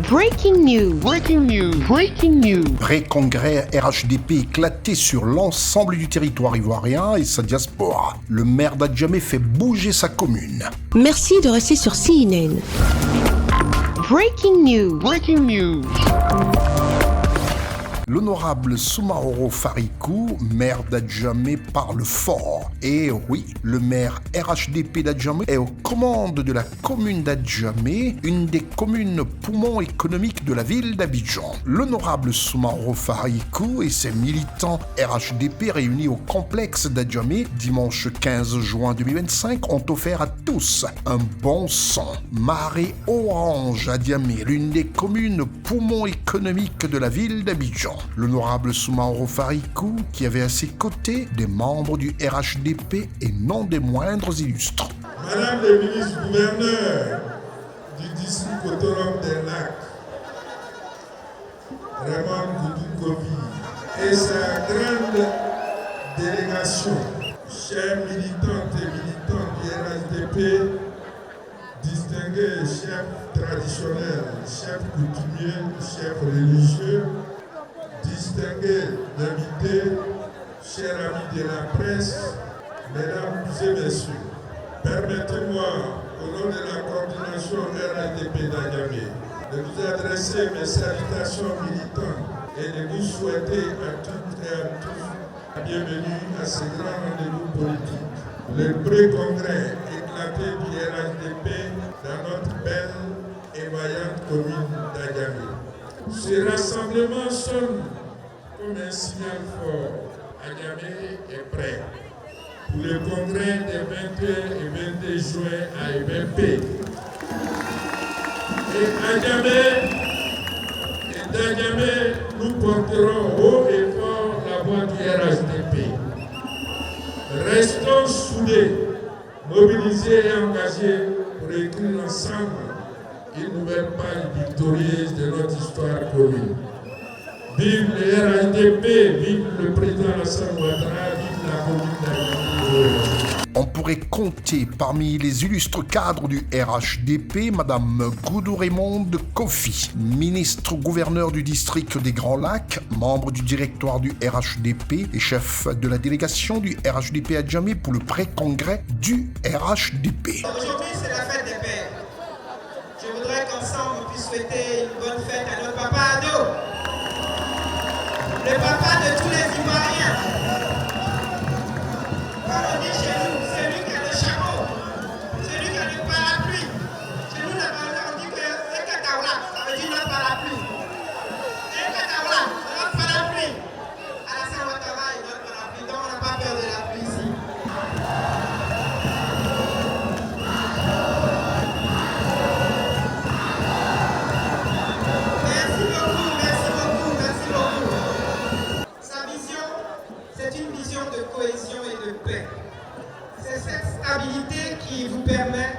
Breaking news. Breaking news. Breaking news. Pré-congrès RHDP éclaté sur l'ensemble du territoire ivoirien et sa diaspora. Le maire d'Adjamé fait bouger sa commune. Merci de rester sur CNN. Breaking news. Breaking news. L'honorable Soumaoro Farikou, maire d'Adjamé, parle fort. Et oui, le maire RHDP d'Adjamé est aux commandes de la commune d'Adjamé, une des communes poumons économiques de la ville d'Abidjan. L'honorable Soumaoro Farikou et ses militants RHDP réunis au complexe d'Adjamé dimanche 15 juin 2025 ont offert à tous un bon sang. Marée Orange Adjamé, l'une des communes poumons économiques de la ville d'Abidjan. L'honorable Soumaoro Farikou, qui avait à ses côtés des membres du RHDP et non des moindres illustres. Madame le ministre-gouverneur du district autonome des Lacs, Raymond Doudou Kovi, et sa grande délégation, chers militantes et militants du RHDP, distingués chefs traditionnels, chefs coutumiers, chefs religieux, distingués invités, chers amis de la presse, mesdames et messieurs, permettez-moi, au nom de la coordination RHDP d'Adjamé, de vous adresser mes salutations militantes et de vous souhaiter à toutes et à tous la bienvenue à ce grand rendez-vous politique. Le pré-congrès éclaté du RHDP dans notre belle et vaillante commune d'Adjamé. Ce rassemblement sonne comme un signal fort. Adjamé est prêt pour le congrès des 21 et 22 juin à UMP. Et d'Adjamé, nous porterons haut et fort la voix du RHDP. Restons soudés, mobilisés et engagés pour écrire ensemble une nouvelle page victorieuse de notre histoire commune. Vive le RHDP, vive le président Alassane Ouattara, vive la commune d'Adjamé. On pourrait compter parmi les illustres cadres du RHDP Madame Goudou Raymond Kofi, ministre-gouverneur du district des Grands Lacs, membre du directoire du RHDP et chef de la délégation du RHDP Adjamé pour le pré-congrès du RHDP. Aujourd'hui, c'est la fête des pères. Je voudrais qu'ensemble on puisse souhaiter une bonne fête à notre papa Ado, le papa de tous les Ivoiriens. Comme on dit chez nous, celui qui a le chapeau, celui qui a le parapluie. Chez nous, on dit que c'est Kataoula, ça veut dire notre parapluie. Et Kataoula, c'est notre parapluie. Alassane Ouattara est notre parapluie, donc on n'a pas peur de la pluie ici. Merci beaucoup, merci beaucoup, merci beaucoup. Sa vision, c'est une vision de cohésion et de paix. C'est cette stabilité qui vous permet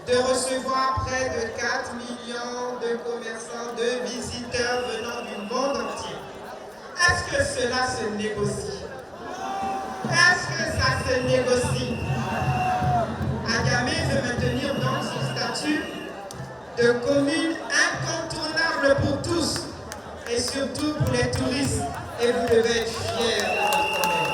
de recevoir près de 4 millions de commerçants, de visiteurs venant du monde entier. Est-ce que cela se négocie? Est-ce que ça se négocie? Adjamé veut maintenir donc son statut de commune incontournable pour tous et surtout pour les touristes. Et vous devez être fiers de votre commune.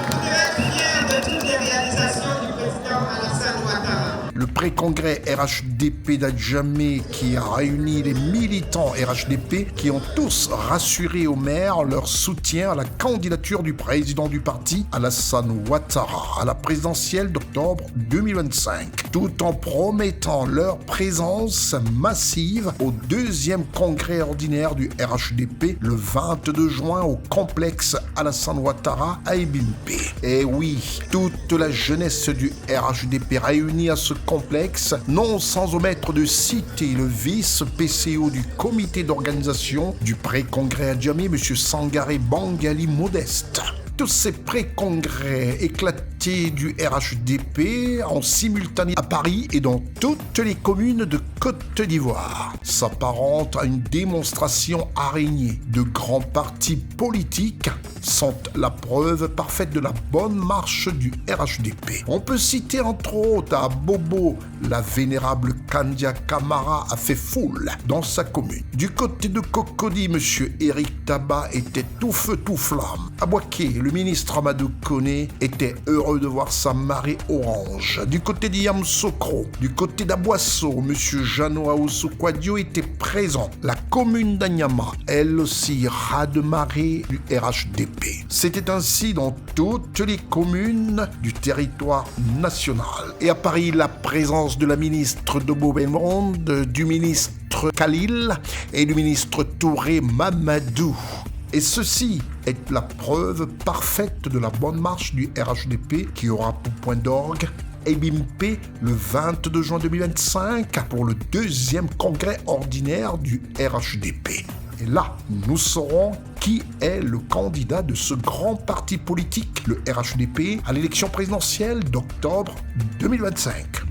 Vous devez être fiers de toutes les réalisations du président Alassane Ouattara. Le pré-congrès RHDP d'Adjamé qui a réuni les militants RHDP qui ont tous rassuré au maire leur soutien à la candidature du président du parti, Alassane Ouattara, à la présidentielle d'octobre 2025, tout en promettant leur présence massive au deuxième congrès ordinaire du RHDP le 22 juin au complexe Alassane Ouattara à Ebimpe. Et oui, toute la jeunesse du RHDP réunie à ce complexe, non sans omettre de citer le vice-PCO du comité d'organisation du pré-congrès Adjamé, M. Sangaré Bangali Modeste. Tous ces pré-congrès éclatés activités du RHDP en simultané à Paris et dans toutes les communes de Côte d'Ivoire s'apparente à une démonstration araignée. De grands partis politiques sont la preuve parfaite de la bonne marche du RHDP. On peut citer entre autres à Bobo, la vénérable Kandia Camara a fait foule dans sa commune. Du côté de Cocody, M. Éric Tabat était tout feu tout flamme. À Boaké, le ministre Amadou Koné était heureux de voir sa marée orange. Du côté d'Yamsokro, du côté d'Aboasso, M. Jeannot Aoussou-Kouadio était présent. La commune d'Anyama, elle aussi, ras de marée du RHDP. C'était ainsi dans toutes les communes du territoire national. Et à Paris, la présence de la ministre Dobo Ben-Monde, du ministre Khalil et du ministre Touré Mamadou. Et ceci est la preuve parfaite de la bonne marche du RHDP qui aura pour point d'orgue Ebimpe le 22 juin 2025 pour le 2e congrès ordinaire du RHDP. Et là, nous saurons qui est le candidat de ce grand parti politique, le RHDP, à l'élection présidentielle d'octobre 2025.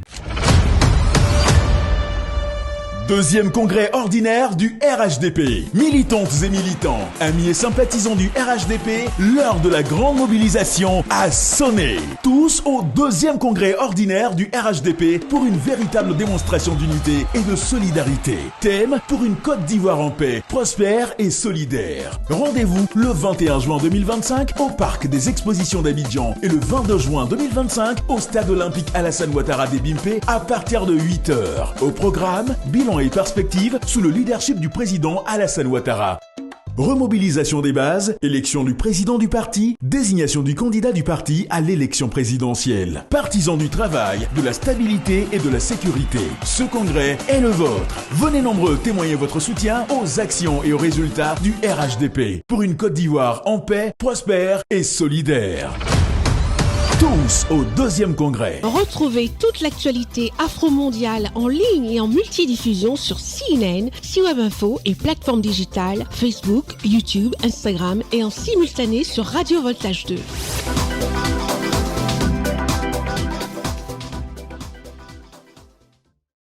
Deuxième congrès ordinaire du RHDP. Militantes et militants, amis et sympathisants du RHDP, l'heure de la grande mobilisation a sonné. Tous au deuxième congrès ordinaire du RHDP pour une véritable démonstration d'unité et de solidarité. Thème: pour une Côte d'Ivoire en paix, prospère et solidaire. Rendez-vous le 21 juin 2025 au Parc des Expositions d'Abidjan et le 22 juin 2025 au Stade Olympique Alassane Ouattara d'Ebimpe à partir de 8h. Au programme, bilan et perspectives sous le leadership du président Alassane Ouattara. Remobilisation des bases, élection du président du parti, désignation du candidat du parti à l'élection présidentielle. Partisans du travail, de la stabilité et de la sécurité. Ce congrès est le vôtre. Venez nombreux témoigner votre soutien aux actions et aux résultats du RHDP pour une Côte d'Ivoire en paix, prospère et solidaire. Tous au deuxième congrès. Retrouvez toute l'actualité afro-mondiale en ligne et en multidiffusion sur CNN, C-Web Info et plateformes digitales, Facebook, YouTube, Instagram et en simultané sur Radio Voltage 2.